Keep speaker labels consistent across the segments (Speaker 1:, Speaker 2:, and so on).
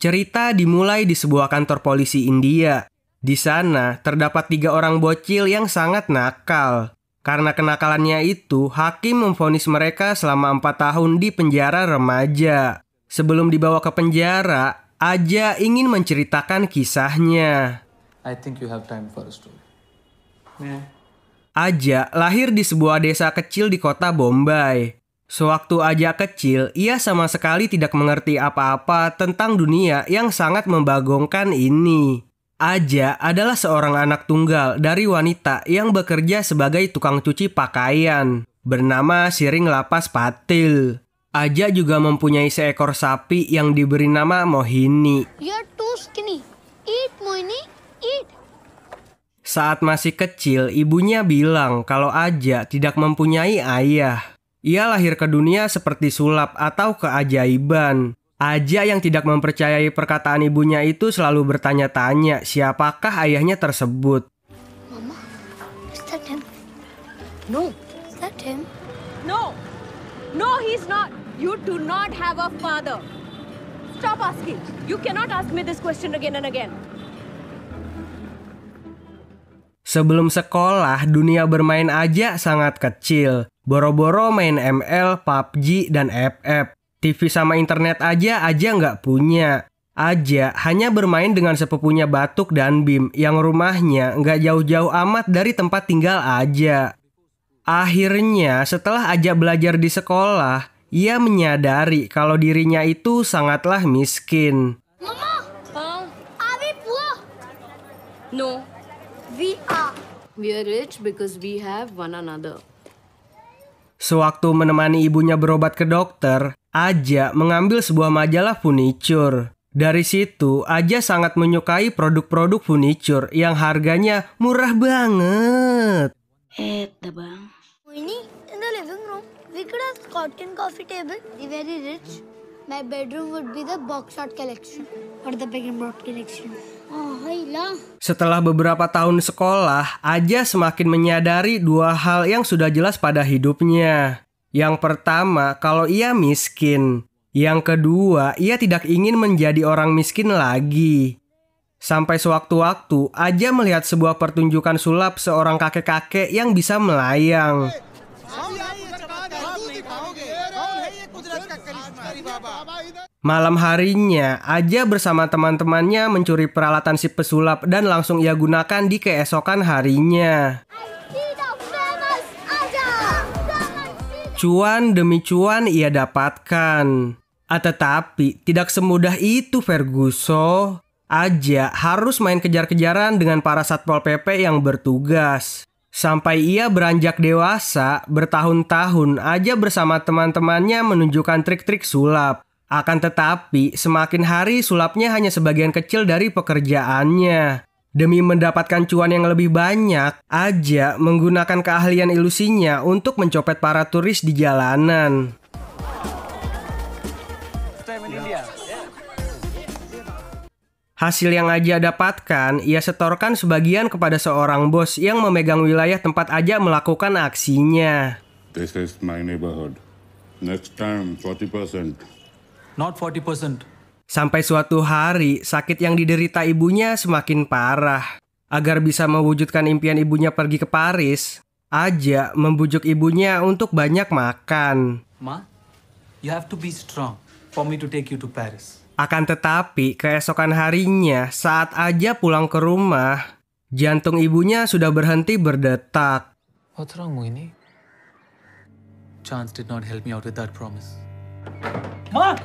Speaker 1: Cerita dimulai di sebuah kantor polisi India. Di sana terdapat 3 orang bocil yang sangat nakal. Karena kenakalannya itu, hakim memvonis mereka selama 4 tahun di penjara remaja. Sebelum dibawa ke penjara, Aja ingin menceritakan kisahnya.
Speaker 2: I think you have time for a story. Yeah.
Speaker 1: Aja lahir di sebuah desa kecil di kota Bombay. Sewaktu Aja kecil, ia sama sekali tidak mengerti apa-apa tentang dunia yang sangat membagongkan ini. Aja adalah seorang anak tunggal dari wanita yang bekerja sebagai tukang cuci pakaian, bernama Siring Lapas Patil. Aja juga mempunyai seekor sapi yang diberi nama Mohini.
Speaker 3: You're too skinny. Eat, Mohini, eat.
Speaker 1: Saat masih kecil, ibunya bilang kalau Aja tidak mempunyai ayah. Ia lahir ke dunia seperti sulap atau keajaiban. Aja yang tidak mempercayai perkataan ibunya itu selalu bertanya-tanya siapakah ayahnya tersebut.
Speaker 3: Mama, is that him? No, is that him?
Speaker 4: No, no, he's not. You do not have a father. Stop asking. You cannot ask me this question again and again.
Speaker 1: Sebelum sekolah, dunia bermain Aja sangat kecil. Boro-boro main ML, PUBG, dan FF. TV sama internet aja nggak punya. Aja hanya bermain dengan sepupunya Batuk dan Bim yang rumahnya nggak jauh-jauh amat dari tempat tinggal Aja. Akhirnya, setelah Aja belajar di sekolah, ia menyadari kalau dirinya itu sangatlah miskin.
Speaker 3: Mama, are we poor?
Speaker 4: No,
Speaker 3: We are.
Speaker 4: we are rich because we have one another.
Speaker 1: Sewaktu menemani ibunya berobat ke dokter, Aja mengambil sebuah majalah furniture. Dari situ, Aja sangat menyukai produk-produk furniture yang harganya murah banget.
Speaker 3: Bang. Mohini, in the living room, we could have cotton coffee table. The very rich. My bedroom would be the box shot collection or the big and broad collection. Oh, hilang.
Speaker 1: Setelah beberapa tahun sekolah, Aja semakin menyadari 2 hal yang sudah jelas pada hidupnya. Yang pertama, kalau ia miskin. Yang kedua, ia tidak ingin menjadi orang miskin lagi. Sampai sewaktu-waktu, Aja melihat sebuah pertunjukan sulap seorang kakek-kakek yang bisa melayang. Malam harinya, Aja bersama teman-temannya mencuri peralatan si pesulap dan langsung ia gunakan di keesokan harinya. Cuan demi cuan ia dapatkan. Tetapi tidak semudah itu Ferguson. Aja harus main kejar-kejaran dengan para Satpol PP yang bertugas. Sampai ia beranjak dewasa, bertahun-tahun Aja bersama teman-temannya menunjukkan trik-trik sulap. Akan tetapi, semakin hari sulapnya hanya sebagian kecil dari pekerjaannya. Demi mendapatkan cuan yang lebih banyak, Aja menggunakan keahlian ilusinya untuk mencopet para turis di jalanan. Hasil yang Aja dapatkan, ia setorkan sebagian kepada seorang bos yang memegang wilayah tempat Aja melakukan aksinya.
Speaker 5: This is my neighborhood. Next time, 40%.
Speaker 2: Not 40%.
Speaker 1: Sampai suatu hari, sakit yang diderita ibunya semakin parah. Agar bisa mewujudkan impian ibunya pergi ke Paris, Aja membujuk ibunya untuk banyak makan.
Speaker 2: Ma, you have to be strong for me to take you to Paris.
Speaker 1: Akan tetapi, keesokan harinya saat Aja pulang ke rumah, jantung ibunya sudah berhenti berdetak.
Speaker 2: What's wrong, Mohini? Chance did not help me out with that promise. Ma!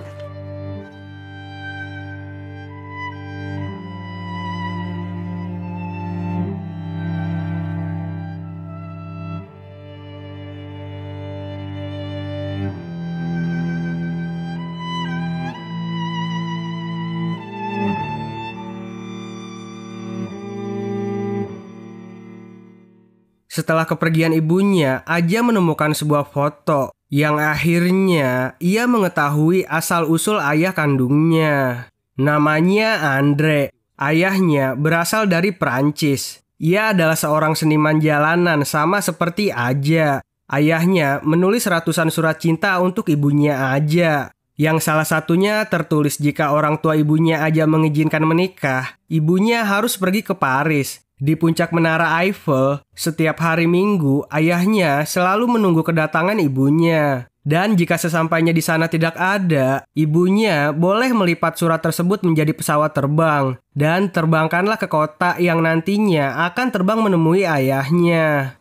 Speaker 1: Setelah kepergian ibunya, Aja menemukan sebuah foto yang akhirnya ia mengetahui asal-usul ayah kandungnya. Namanya Andre. Ayahnya berasal dari Perancis. Ia adalah seorang seniman jalanan sama seperti Aja. Ayahnya menulis ratusan surat cinta untuk ibunya Aja. Yang salah satunya tertulis jika orang tua ibunya Aja mengizinkan menikah, ibunya harus pergi ke Paris. Di puncak Menara Eiffel, setiap hari Minggu, ayahnya selalu menunggu kedatangan ibunya. Dan jika sesampainya di sana tidak ada, ibunya boleh melipat surat tersebut menjadi pesawat terbang. Dan terbangkanlah ke kota yang nantinya akan terbang menemui ayahnya.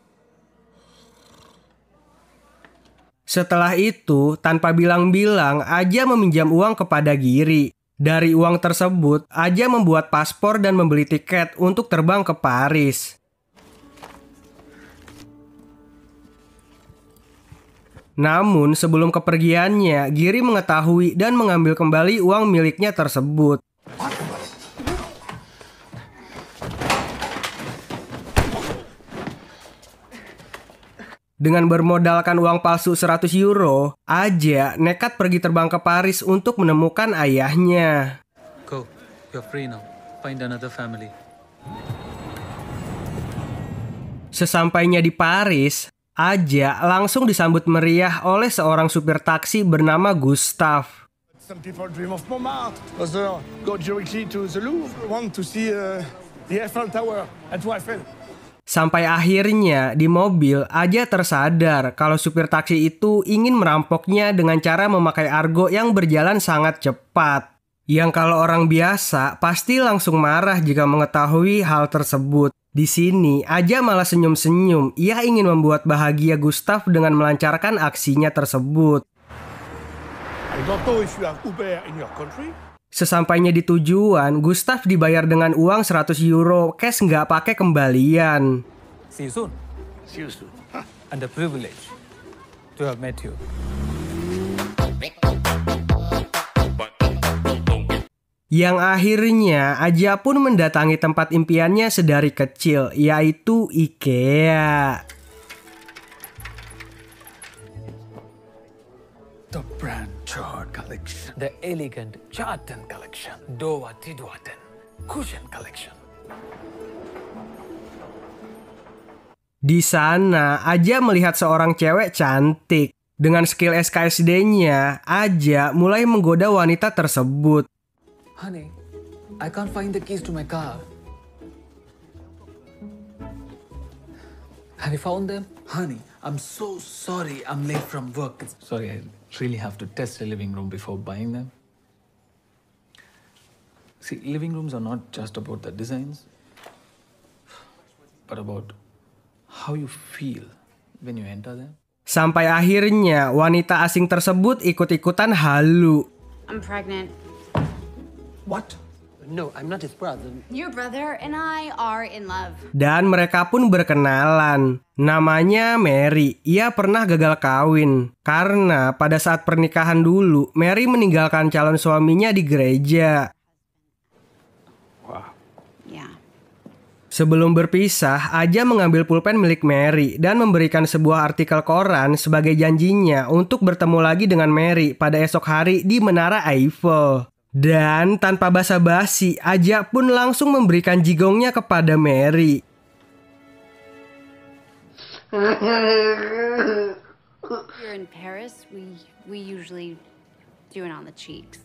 Speaker 1: Setelah itu, tanpa bilang-bilang, Aja meminjam uang kepada Giri. Dari uang tersebut, Aja membuat paspor dan membeli tiket untuk terbang ke Paris. Namun, sebelum kepergiannya, Giri mengetahui dan mengambil kembali uang miliknya tersebut. Dengan bermodalkan uang palsu 100 euro, Aja nekat pergi terbang ke Paris untuk menemukan ayahnya.
Speaker 2: Go. You're free now. Find another family.
Speaker 1: Sesampainya di Paris, Aja langsung disambut meriah oleh seorang supir taksi bernama Gustav.
Speaker 6: Some people dream of Montmartre. Others go directly to the Louvre, want to see the Eiffel Tower and to Eiffel.
Speaker 1: Sampai akhirnya di mobil, Aja tersadar kalau supir taksi itu ingin merampoknya dengan cara memakai argo yang berjalan sangat cepat. Yang kalau orang biasa pasti langsung marah jika mengetahui hal tersebut. Di sini, Aja malah senyum-senyum. Ia ingin membuat bahagia Gustav dengan melancarkan aksinya tersebut.
Speaker 6: I don't know if you have Uber in your country.
Speaker 1: Sesampainya di tujuan, Gustav dibayar dengan uang 100 euro cash nggak pakai kembalian.
Speaker 2: See you soon.
Speaker 6: See you soon.
Speaker 2: And a privilege to have met you.
Speaker 1: Yang akhirnya Aja pun mendatangi tempat impiannya sedari kecil, yaitu IKEA.
Speaker 2: The brand Chart collection. The elegant Charten collection. Doa Tiduaten. Cushion collection.
Speaker 1: Di sana, Aja melihat seorang cewek cantik. Dengan skill SKSD-nya, Aja mulai menggoda wanita tersebut.
Speaker 2: Honey, I can't find the keys to my car. Have you found them? Honey, I'm so sorry I'm late from work. Sorry, I really have to test a living room before buying them. See, living rooms are not just about the designs, but about how you feel when you enter them.
Speaker 1: Sampai akhirnya wanita asing tersebut ikut-ikutan halu.
Speaker 7: I'm pregnant.
Speaker 8: What? No, I'm not his brother.
Speaker 7: Your brother and I are in love.
Speaker 1: Dan mereka pun berkenalan. Namanya Mary. Ia pernah gagal kawin. Karena pada saat pernikahan dulu, Mary meninggalkan calon suaminya di gereja.
Speaker 7: Yeah.
Speaker 1: Sebelum berpisah, Aja mengambil pulpen milik Mary dan memberikan sebuah artikel koran sebagai janjinya untuk bertemu lagi dengan Mary pada esok hari di Menara Eiffel. Dan tanpa basa-basi, Aja pun langsung memberikan jigongnya kepada Mary.
Speaker 7: Here in Paris, we usually do it on the cheeks.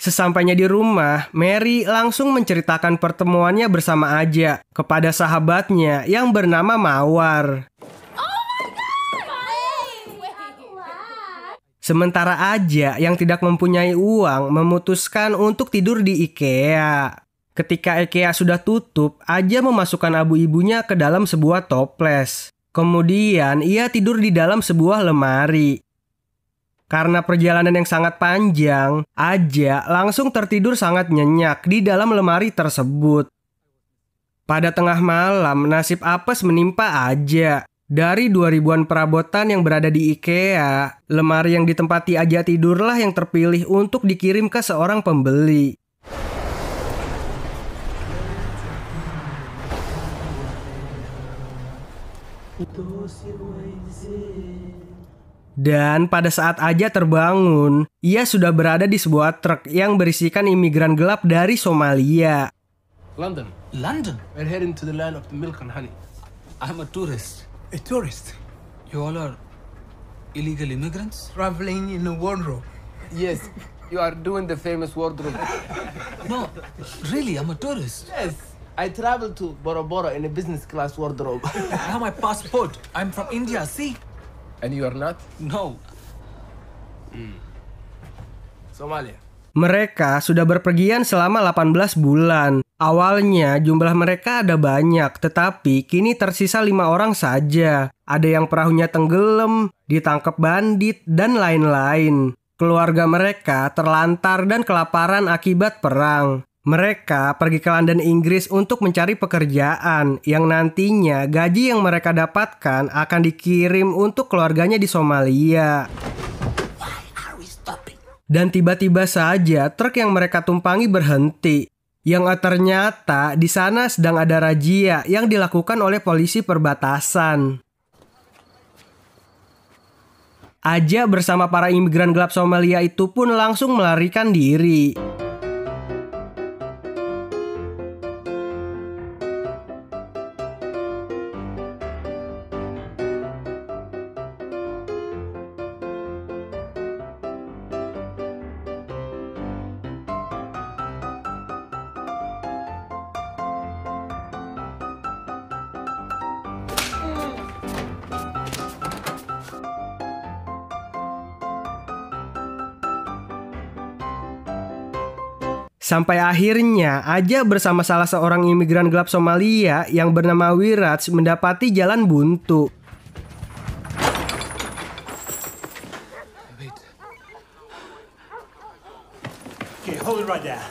Speaker 1: Sesampainya di rumah, Mary langsung menceritakan pertemuannya bersama Aja kepada sahabatnya yang bernama Mawar. Sementara Aja yang tidak mempunyai uang memutuskan untuk tidur di IKEA. Ketika IKEA sudah tutup, Aja memasukkan abu ibunya ke dalam sebuah toples. Kemudian ia tidur di dalam sebuah lemari. Karena perjalanan yang sangat panjang, Aja langsung tertidur sangat nyenyak di dalam lemari tersebut. Pada tengah malam, nasib apes menimpa Aja. Dari 2000-an perabotan yang berada di IKEA, lemari yang ditempati Aja tidurlah yang terpilih untuk dikirim ke seorang pembeli. Dan pada saat Aja terbangun, ia sudah berada di sebuah truk yang berisikan imigran gelap dari Somalia.
Speaker 9: London.
Speaker 8: London?
Speaker 9: We're heading to the land of the milk and honey.
Speaker 8: I'm a tourist.
Speaker 9: A tourist?
Speaker 8: You all are illegal immigrants?
Speaker 9: Traveling in a wardrobe.
Speaker 10: Yes, you are doing the famous wardrobe.
Speaker 8: No, really, I'm a tourist.
Speaker 9: Yes, I travel to Bora Bora in a business class wardrobe.
Speaker 8: I have my passport. I'm from India, see?
Speaker 10: And you are not?
Speaker 8: No.
Speaker 9: Somalia.
Speaker 1: Mereka sudah berpergian selama 18 bulan. Awalnya jumlah mereka ada banyak, tetapi kini tersisa 5 orang saja. Ada yang perahunya tenggelam, ditangkap bandit, dan lain-lain. Keluarga mereka terlantar dan kelaparan akibat perang. Mereka pergi ke London, Inggris untuk mencari pekerjaan yang nantinya gaji yang mereka dapatkan akan dikirim untuk keluarganya di Somalia. Dan tiba-tiba saja truk yang mereka tumpangi berhenti. Yang ternyata di sana sedang ada razia yang dilakukan oleh polisi perbatasan. Aja bersama para imigran gelap Somalia itu pun langsung melarikan diri. Sampai akhirnya Aja bersama salah seorang imigran gelap Somalia yang bernama Wiraj mendapati jalan buntu.
Speaker 9: Wait. Okay, hold it right there.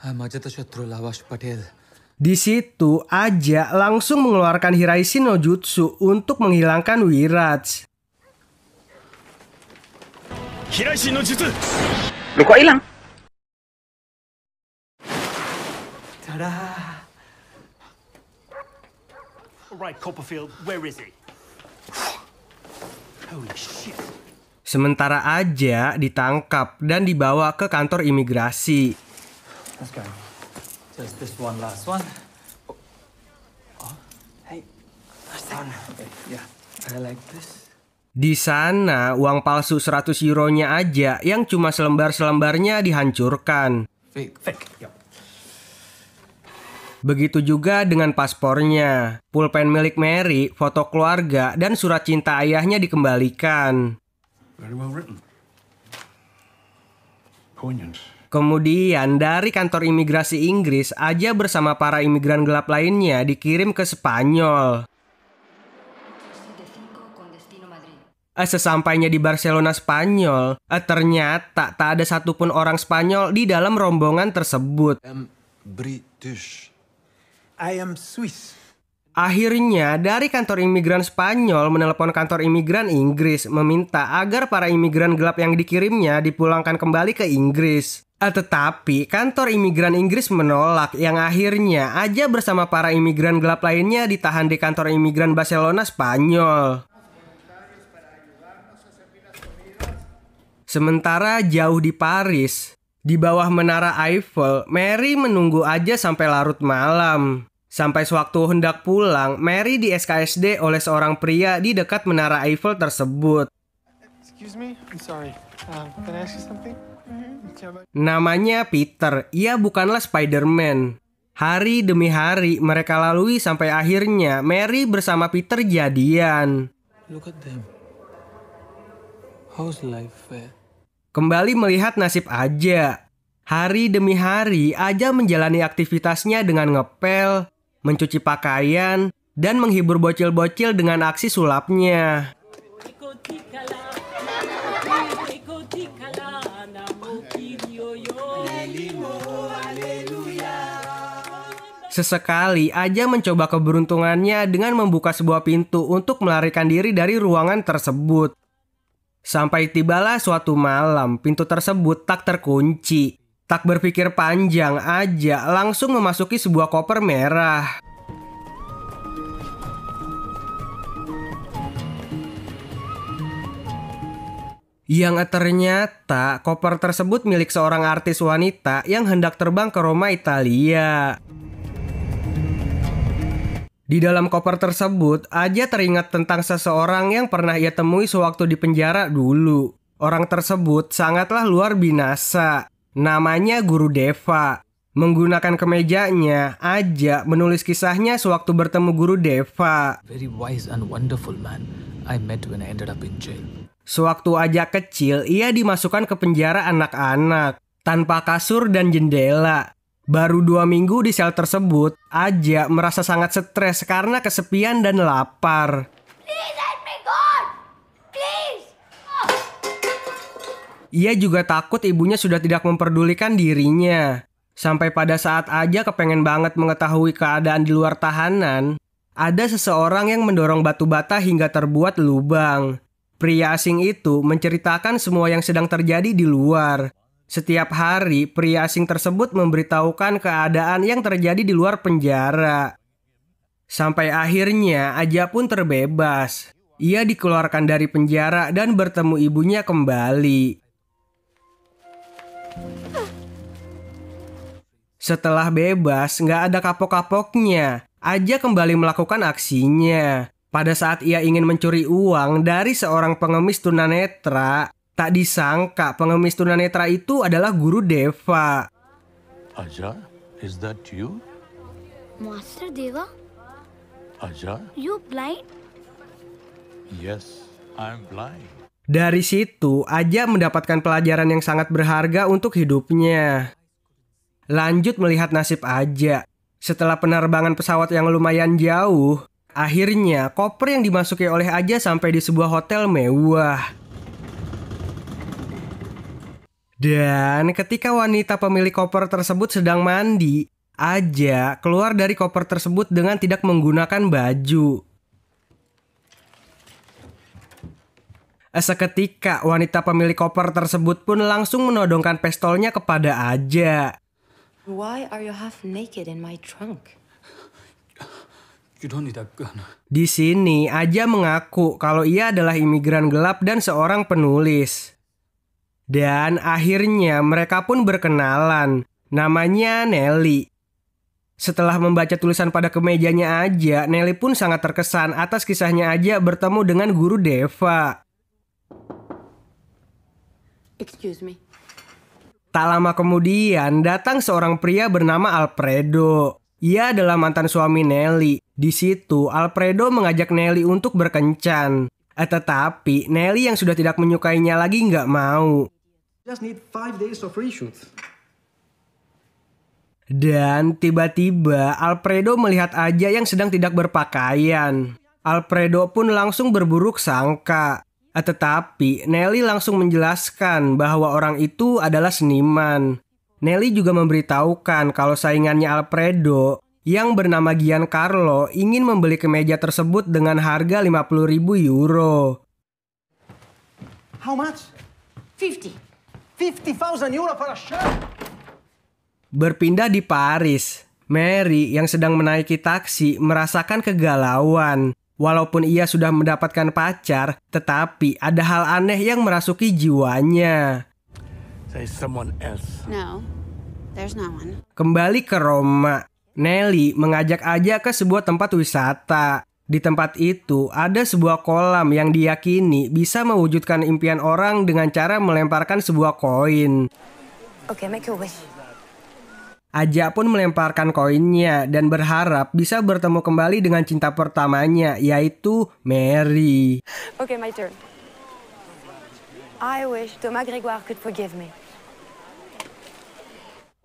Speaker 8: I'm Ajatashatru Lavash Patel.
Speaker 1: Di situ Aja langsung mengeluarkan Hiraishi no Jutsu untuk menghilangkan Wiraj.
Speaker 6: Hiraishi no Jutsu.
Speaker 11: Loh kok hilang?
Speaker 6: Alright, Copperfield, where is he? Holy shit.
Speaker 1: Sementara Aja ditangkap dan dibawa ke kantor imigrasi.
Speaker 8: Let's go. Just this one last one. Oh. Hey. Last one. Okay, yeah. I like this.
Speaker 1: Di sana, uang palsu 100 euronya Aja yang cuma selembar-selembarnya dihancurkan.
Speaker 8: Fake. Yep.
Speaker 1: Begitu juga dengan paspornya, pulpen milik Mary, foto keluarga, dan surat cinta ayahnya dikembalikan.
Speaker 6: Very well written. Poignant.
Speaker 1: Kemudian dari kantor imigrasi Inggris, Aja bersama para imigran gelap lainnya dikirim ke Spanyol. Sesampainya di Barcelona, Spanyol, ternyata tak ada satupun orang Spanyol di dalam rombongan tersebut.
Speaker 8: British.
Speaker 9: I am Swiss.
Speaker 1: Akhirnya dari kantor imigran Spanyol menelepon kantor imigran Inggris meminta agar para imigran gelap yang dikirimnya dipulangkan kembali ke Inggris. Tetapi kantor imigran Inggris menolak, yang akhirnya Aja bersama para imigran gelap lainnya ditahan di kantor imigran Barcelona, Spanyol. Sementara jauh di Paris, di bawah menara Eiffel, Mary menunggu Aja sampai larut malam. Sampai sewaktu hendak pulang, Mary di SKSD oleh seorang pria di dekat menara Eiffel tersebut.
Speaker 9: Excuse me, I'm sorry. Can I ask you something?
Speaker 1: Namanya Peter, ia bukanlah Spider-Man. Hari demi hari mereka lalui sampai akhirnya Mary bersama Peter jadian.
Speaker 8: Look at them. How's life fair?
Speaker 1: Kembali melihat nasib Aja. Hari demi hari Aja menjalani aktivitasnya dengan ngepel, mencuci pakaian, dan menghibur bocil-bocil dengan aksi sulapnya. Sesekali Aja mencoba keberuntungannya dengan membuka sebuah pintu untuk melarikan diri dari ruangan tersebut. Sampai tibalah suatu malam, pintu tersebut tak terkunci. Tak berpikir panjang, Aja langsung memasuki sebuah koper merah. Yang ternyata koper tersebut milik seorang artis wanita yang hendak terbang ke Roma, Italia. Di dalam koper tersebut, Aja teringat tentang seseorang yang pernah ia temui sewaktu di penjara dulu. Orang tersebut sangatlah luar binasa. Namanya Guru Deva. Menggunakan kemejanya, Aja menulis kisahnya sewaktu bertemu Guru Deva.
Speaker 2: Very wise and wonderful man I met when I ended up in jail.
Speaker 1: Sewaktu Aja kecil, ia dimasukkan ke penjara anak-anak tanpa kasur dan jendela. Baru 2 minggu di sel tersebut, Aja merasa sangat stres karena kesepian dan lapar.
Speaker 3: Please let me go! Please!
Speaker 1: Ia juga takut ibunya sudah tidak memperdulikan dirinya. Sampai pada saat Aja kepengen banget mengetahui keadaan di luar tahanan, ada seseorang yang mendorong batu bata hingga terbuat lubang. Pria asing itu menceritakan semua yang sedang terjadi di luar. Setiap hari, pria asing tersebut memberitahukan keadaan yang terjadi di luar penjara. Sampai akhirnya, Aja pun terbebas. Ia dikeluarkan dari penjara dan bertemu ibunya kembali. Setelah bebas, nggak ada kapok-kapoknya. Aja kembali melakukan aksinya. Pada saat ia ingin mencuri uang dari seorang pengemis tunanetra, tak disangka pengemis tunanetra itu adalah Guru Deva.
Speaker 11: Aja, is that you?
Speaker 3: Master Deva,
Speaker 11: Aja?
Speaker 3: you blind?
Speaker 11: Yes, I'm blind.
Speaker 1: Dari situ, Aja mendapatkan pelajaran yang sangat berharga untuk hidupnya. Lanjut melihat nasib Aja. Setelah penerbangan pesawat yang lumayan jauh, akhirnya koper yang dimasuki oleh Aja sampai di sebuah hotel mewah. Dan ketika wanita pemilik koper tersebut sedang mandi, Aja keluar dari koper tersebut dengan tidak menggunakan baju. Seketika wanita pemilik koper tersebut pun langsung menodongkan pistolnya kepada Aja.
Speaker 12: Why are you half naked in my trunk?
Speaker 8: You don't need a gun.
Speaker 1: Di sini Aja mengaku kalau ia adalah imigran gelap dan seorang penulis. Dan akhirnya mereka pun berkenalan. Namanya Nelly. Setelah membaca tulisan pada kemejanya Aja, Nelly pun sangat terkesan atas kisahnya Aja bertemu dengan Guru Deva.
Speaker 12: Excuse me.
Speaker 1: Tak lama kemudian datang seorang pria bernama Alfredo. Ia adalah mantan suami Nelly. Di situ Alfredo mengajak Nelly untuk berkencan. Tetapi Nelly yang sudah tidak menyukainya lagi nggak mau.
Speaker 13: Just need 5 days of reshoot.
Speaker 1: Dan tiba-tiba Alfredo melihat Aja yang sedang tidak berpakaian. Alfredo pun langsung berburuk sangka. Tetapi Nelly langsung menjelaskan bahwa orang itu adalah seniman. Nelly juga memberitahukan kalau saingannya Alfredo yang bernama Giancarlo ingin membeli kemeja tersebut dengan harga 50.000 euro.
Speaker 13: How much?
Speaker 12: 50.
Speaker 13: 50,000 euro for a shirt?
Speaker 1: Berpindah di Paris, Mary yang sedang menaiki taksi merasakan kegalauan. Walaupun ia sudah mendapatkan pacar, tetapi ada hal aneh yang merasuki jiwanya.
Speaker 6: There's someone else.
Speaker 7: No, there's no one.
Speaker 1: Kembali ke Roma, Nelly mengajak Aja ke sebuah tempat wisata. Di tempat itu ada sebuah kolam yang diyakini bisa mewujudkan impian orang dengan cara melemparkan sebuah koin.
Speaker 12: Okay, make a wish.
Speaker 1: Aja pun melemparkan koinnya dan berharap bisa bertemu kembali dengan cinta pertamanya, yaitu Mary.
Speaker 12: Okay, my turn. I wish Thomas Grégoire could forgive me.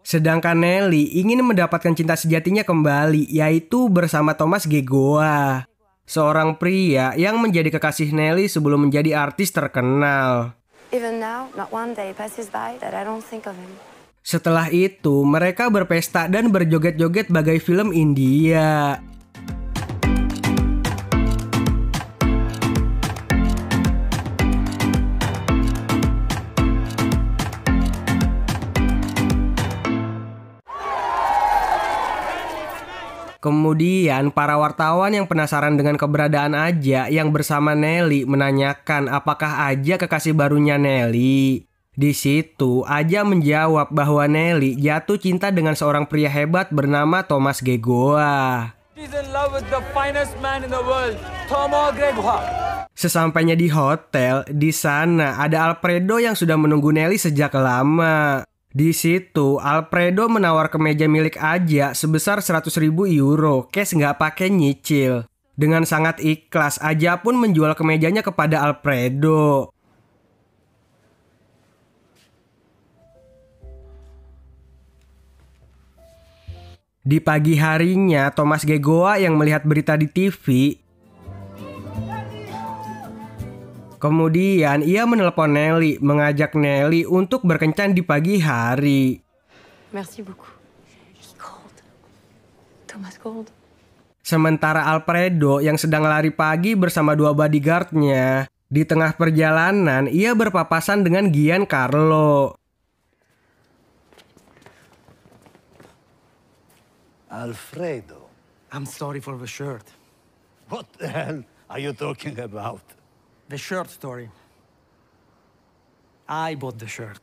Speaker 1: Sedangkan Nelly ingin mendapatkan cinta sejatinya kembali, yaitu bersama Thomas Gegoa, seorang pria yang menjadi kekasih Nelly sebelum menjadi artis terkenal.
Speaker 12: Even now, not one day passes by that I don't think of him.
Speaker 1: Setelah itu, mereka berpesta dan berjoget-joget bagai film India. Kemudian para wartawan yang penasaran dengan keberadaan Aja yang bersama Nelly menanyakan apakah Aja kekasih barunya Nelly. Di situ Aja menjawab bahwa Nelly jatuh cinta dengan seorang pria hebat bernama Thomas Gegoa.
Speaker 2: She's in love with the finest man in the world, Thomas Gegoa.
Speaker 1: Sesampainya di hotel, di sana ada Alfredo yang sudah menunggu Nelly sejak lama. Di situ, Alfredo menawar kemeja milik Aja sebesar 100.000 euro, cash nggak pakai nyicil. Dengan sangat ikhlas, Aja pun menjual kemejanya kepada Alfredo. Di pagi harinya, Thomas Gegoa yang melihat berita di TV. Kemudian ia menelepon Nelly, mengajak Nelly untuk berkencan di pagi hari.
Speaker 12: Merci beaucoup. He called. Thomas called.
Speaker 1: Sementara Alfredo yang sedang lari pagi bersama 2 bodyguardnya, di tengah perjalanan ia berpapasan dengan Giancarlo.
Speaker 14: Alfredo.
Speaker 13: I'm sorry for the shirt.
Speaker 14: What the hell are you talking about?
Speaker 13: The shirt story. I bought the shirt.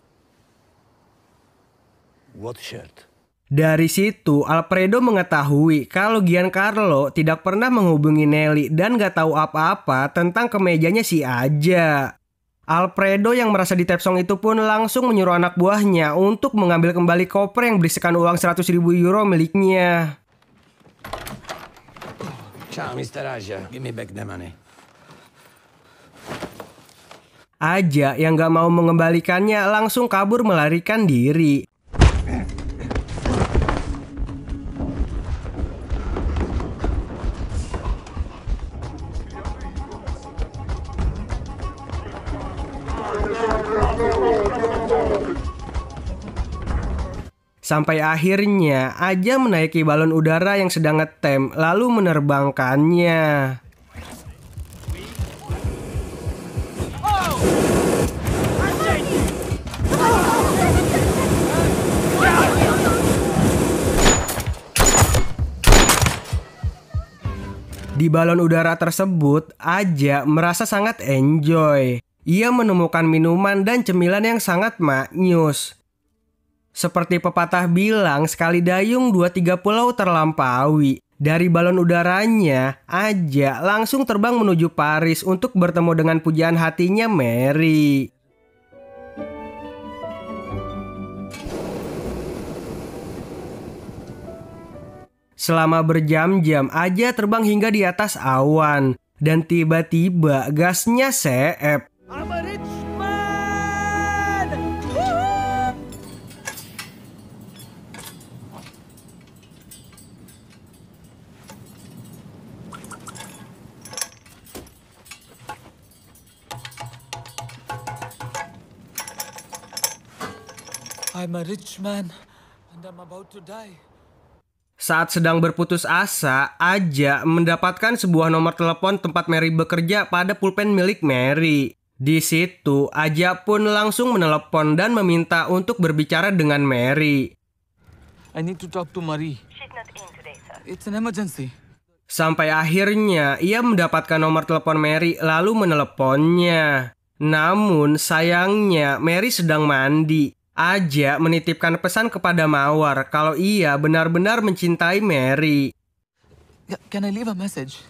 Speaker 14: What shirt?
Speaker 1: Dari situ, Alfredo mengetahui kalau Giancarlo tidak pernah menghubungi Nelly dan gak tahu apa-apa tentang kemejanya si Aja. Alfredo yang merasa ditepsong itu pun langsung menyuruh anak buahnya untuk mengambil kembali koper yang berisikan uang 100.000 euro miliknya.
Speaker 14: Ciao, Mr. Aja. Give me back the money.
Speaker 1: Aja yang gak mau mengembalikannya langsung kabur melarikan diri. Sampai akhirnya Aja menaiki balon udara yang sedang ngetem lalu menerbangkannya. Di balon udara tersebut, Aja merasa sangat enjoy. Ia menemukan minuman dan cemilan yang sangat maknyus. Seperti pepatah bilang, sekali dayung 2-3 pulau terlampaui. Dari balon udaranya, Aja langsung terbang menuju Paris untuk bertemu dengan pujaan hatinya Mary. Selama berjam-jam, Aja terbang hingga di atas awan. Dan tiba-tiba gasnya seep.
Speaker 2: I'm a rich man! Woo-hoo! I'm a rich man and I'm about to die.
Speaker 1: Saat sedang berputus asa, Aja mendapatkan sebuah nomor telepon tempat Mary bekerja pada pulpen milik Mary. Di situ, Aja pun langsung menelepon dan meminta untuk berbicara dengan Mary.
Speaker 2: I need to talk to Marie.
Speaker 12: She's not in today, sir.
Speaker 2: It's an emergency.
Speaker 1: Sampai akhirnya, ia mendapatkan nomor telepon Mary lalu meneleponnya. Namun, sayangnya Mary sedang mandi. Aja menitipkan pesan kepada Mawar kalau ia benar-benar mencintai Mary.
Speaker 2: Can I leave a message?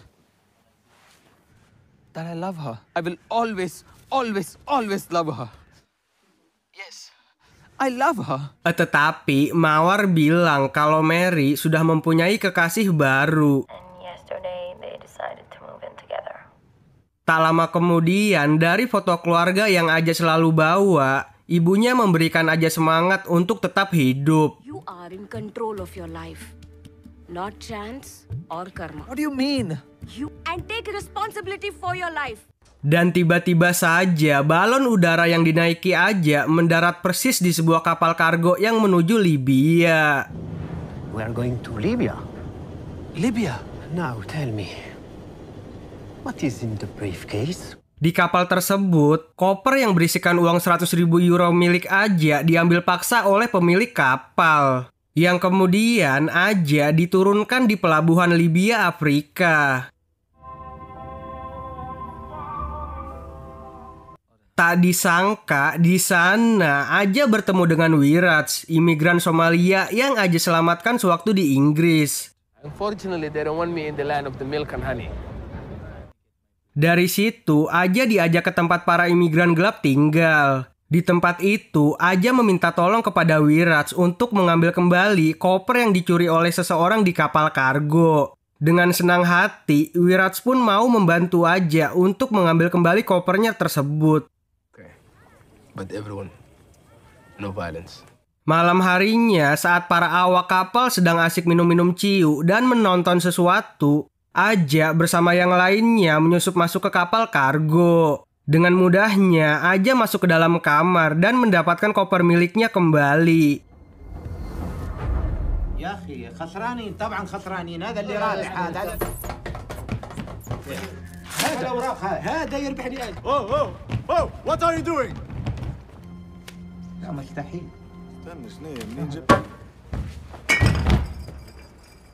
Speaker 2: That I love her. I will always, always, always love her. Yes, I love her.
Speaker 1: Tetapi Mawar bilang kalau Mary sudah mempunyai kekasih baru.
Speaker 12: And yesterday they decided to move in together.
Speaker 1: Tak lama kemudian, dari foto keluarga yang Aja selalu bawa, ibunya memberikan Aja semangat untuk tetap hidup.
Speaker 4: You are in control of your life, not chance or karma.
Speaker 2: What do you mean?
Speaker 4: And take responsibility for your life.
Speaker 1: Dan tiba-tiba saja balon udara yang dinaiki Aja mendarat persis di sebuah kapal kargo yang menuju Libya.
Speaker 14: We are going to Libya.
Speaker 2: Libya?
Speaker 14: Now tell me, what is in the briefcase?
Speaker 1: Di kapal tersebut, koper yang berisikan uang 100.000 euro milik Aja diambil paksa oleh pemilik kapal. yang kemudian Aja diturunkan di pelabuhan Libya, Afrika. Tak disangka di sana Aja bertemu dengan Wiraj, imigran Somalia yang Aja selamatkan sewaktu di Inggris.
Speaker 10: Unfortunately, they don't want me in the land of the milk and honey.
Speaker 1: Dari situ Aja diajak ke tempat para imigran gelap tinggal. Di tempat itu Aja meminta tolong kepada Wiraj untuk mengambil kembali koper yang dicuri oleh seseorang di kapal kargo. Dengan senang hati, Wiraj pun mau membantu Aja untuk mengambil kembali kopernya tersebut.
Speaker 10: But everyone, no violence.
Speaker 1: Malam harinya saat para awak kapal sedang asik minum-minum ciu dan menonton sesuatu, Aja bersama yang lainnya menyusup masuk ke kapal kargo. Dengan mudahnya Aja masuk ke dalam kamar dan mendapatkan koper miliknya kembali.
Speaker 15: يا أخي خسرانين طبعا خسرانين هذا اللي رابح هذا الأوراق هذا يربح لي أنا.
Speaker 6: Oh, what are you doing?
Speaker 15: لا مستحيل.
Speaker 6: استنى شنو منين جبت؟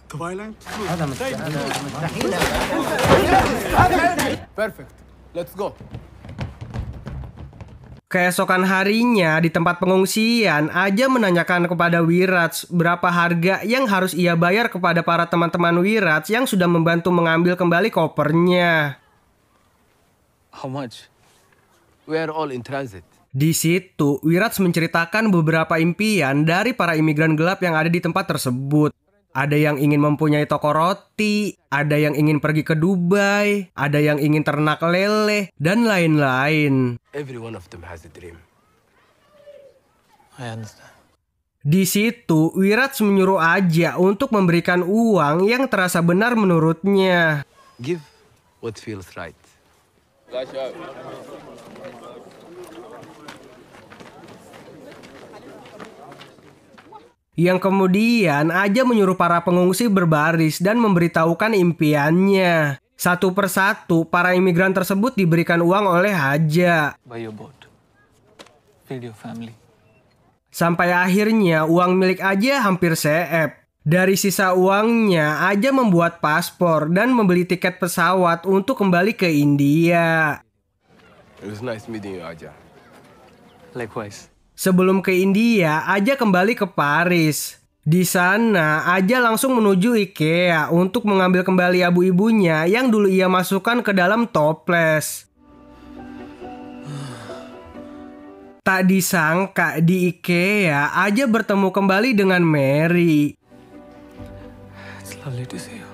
Speaker 6: Twilight?
Speaker 15: هذا مستحيل.
Speaker 10: Perfect. Let's go.
Speaker 1: Keesokan harinya di tempat pengungsian, Aja menanyakan kepada Wiraj berapa harga yang harus ia bayar kepada para teman-teman Wiraj yang sudah membantu mengambil kembali kopernya.
Speaker 10: How much? We are all in transit.
Speaker 1: Di situ, Wiraj menceritakan beberapa impian dari para imigran gelap yang ada di tempat tersebut. Ada yang ingin mempunyai toko roti, ada yang ingin pergi ke Dubai, ada yang ingin ternak lele, dan lain-lain.
Speaker 10: Every one of them has a dream.
Speaker 8: I understand.
Speaker 1: Di situ, Wiraj menyuruh Aja untuk memberikan uang yang terasa benar menurutnya.
Speaker 10: Give what feels right.
Speaker 1: Yang kemudian Aja menyuruh para pengungsi berbaris dan memberitahukan impiannya. Satu persatu, para imigran tersebut diberikan uang oleh Aja.
Speaker 8: Buy your boat. Feed your family.
Speaker 1: Sampai akhirnya uang milik Aja hampir seep. Dari sisa uangnya, Aja membuat paspor dan membeli tiket pesawat untuk kembali ke India.
Speaker 10: It was nice meeting you, Aja.
Speaker 8: Likewise.
Speaker 1: Sebelum ke India, Aja kembali ke Paris. Di sana, Aja langsung menuju IKEA untuk mengambil kembali abu ibunya yang dulu ia masukkan ke dalam toples. Tak disangka di IKEA, Aja bertemu kembali dengan Mary.
Speaker 8: It's lovely to see you.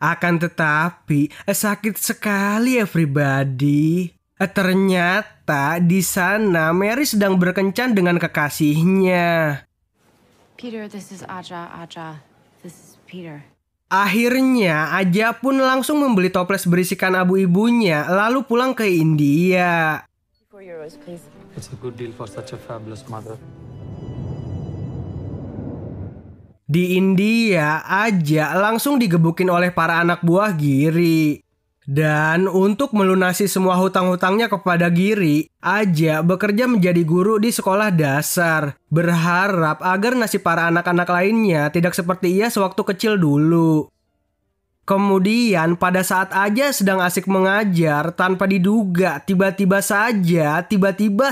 Speaker 1: Akan tetapi, sakit sekali everybody. Ternyata di sana Mary sedang berkencan dengan kekasihnya.
Speaker 7: Peter, this is Aja. Aja, this is Peter.
Speaker 1: Akhirnya Aja pun langsung membeli toples berisikan abu ibunya lalu pulang ke India.
Speaker 7: €4, please.
Speaker 8: It's a good deal for such a fabulous mother.
Speaker 1: Di India, Aja langsung digebukin oleh para anak buah Giri. Dan untuk melunasi semua hutang-hutangnya kepada Giri, Aja bekerja menjadi guru di sekolah dasar, berharap agar nasib para anak-anak lainnya tidak seperti ia sewaktu kecil dulu. Kemudian pada saat Aja sedang asik mengajar, tanpa diduga tiba-tiba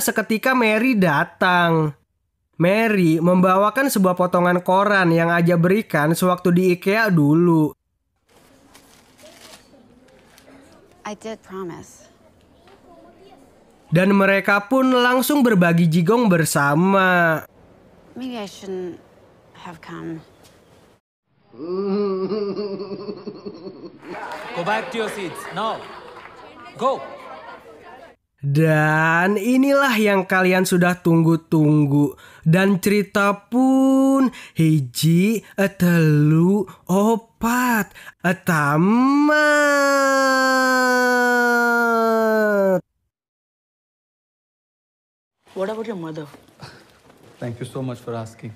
Speaker 1: seketika Mary datang. Mary membawakan sebuah potongan koran yang Aja berikan sewaktu di IKEA dulu.
Speaker 7: I did promise.
Speaker 1: Dan mereka pun langsung berbagi jigong bersama.
Speaker 7: Maybe I shouldn't have come.
Speaker 8: Go back to your seats. Now. Go.
Speaker 1: Dan inilah yang kalian sudah tunggu-tunggu. Dan cerita pun hiji, telu, opat, tamat.
Speaker 16: What about your mother?
Speaker 8: Thank you so much for asking.